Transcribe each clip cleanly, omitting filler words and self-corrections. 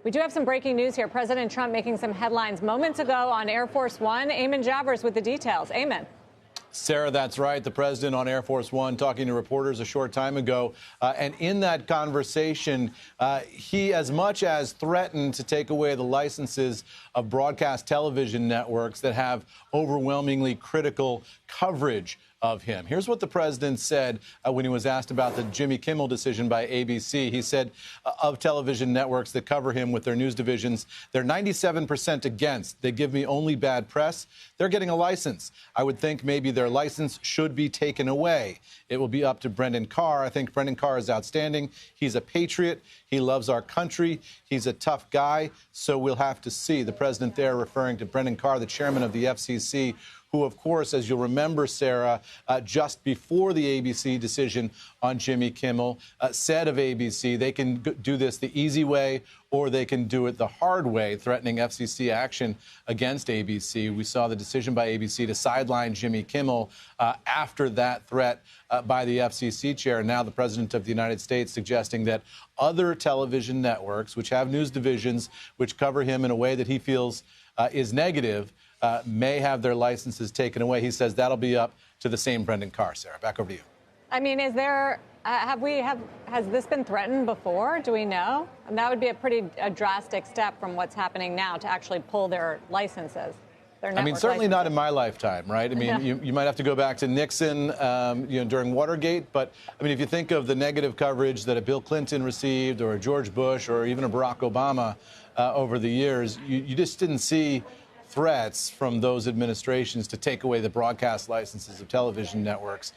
We do have some breaking news here. President Trump making some headlines moments ago on Air Force One. Eamon Javers with the details. Eamon. Sarah, that's right. The president on Air Force One talking to reporters a short time ago. And in that conversation, he as much as threatened to take away the licenses of broadcast television networks that have overwhelmingly critical coverage of him. Here's what the president said when he was asked about the Jimmy Kimmel decision by ABC. He said of television networks that cover him with their news divisions, they're 97% against. They give me only bad press. They're getting a license. I would think maybe their license should be taken away. It will be up to Brendan Carr. I think Brendan Carr is outstanding. He's a patriot. He loves our country. He's a tough guy. So we'll have to see. The president there referring to Brendan Carr, the chairman of the FCC, who, of course, as you'll remember, Sarah, just before the ABC decision on Jimmy Kimmel, said of ABC they can do this the easy way or they can do it the hard way, threatening FCC action against ABC. We saw the decision by ABC to sideline Jimmy Kimmel after that threat by the FCC chair. Now the president of the United States suggesting that other television networks, which have news divisions, which cover him in a way that he feels is negative, may have their licenses taken away. He says that'll be up to the same Brendan Carr. Sarah, back over to you. I mean, is there, has this been threatened before? Do we know? And that would be a pretty drastic step from what's happening now to actually pull their licenses. I mean, certainly not in my lifetime, right? I mean, you might have to go back to Nixon, during Watergate. But, I mean, if you think of the negative coverage that a Bill Clinton received or a George Bush or even a Barack Obama over the years, you just didn't see threats from those administrations to take away the broadcast licenses of television networks.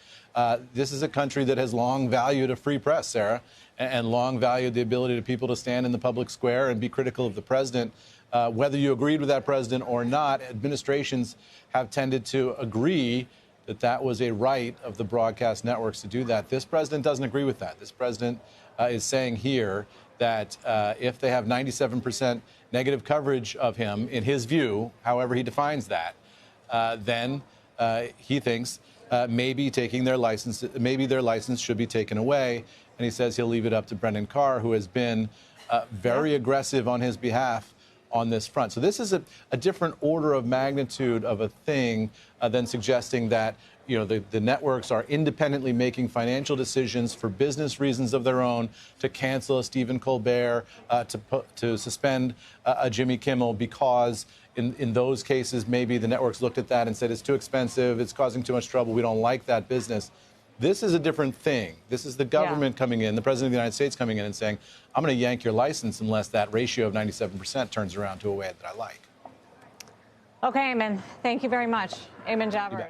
This is a country that has long valued a free press, Sarah, and long valued the ability of people to stand in the public square and be critical of the president. Whether you agreed with that president or not, administrations have tended to agree that that was a right of the broadcast networks to do that. This president doesn't agree with that. This president is saying here that if they have 97% negative coverage of him, in his view, however he defines that, then he thinks maybe taking their license, maybe their license should be taken away. And he says he'll leave it up to Brendan Carr, who has been very aggressive on his behalf on this front. So this is a different order of magnitude of a thing than suggesting that, you know, the networks are independently making financial decisions for business reasons of their own to cancel a Stephen Colbert, to suspend a Jimmy Kimmel because in those cases maybe the networks looked at that and said it's too expensive, it's causing too much trouble, we don't like that business. This is a different thing. This is the government coming in, the president of the United States coming in and saying, I'm going to yank your license unless that ratio of 97% turns around to a way that I like. Okay, Eamon. Thank you very much. Eamon Javers.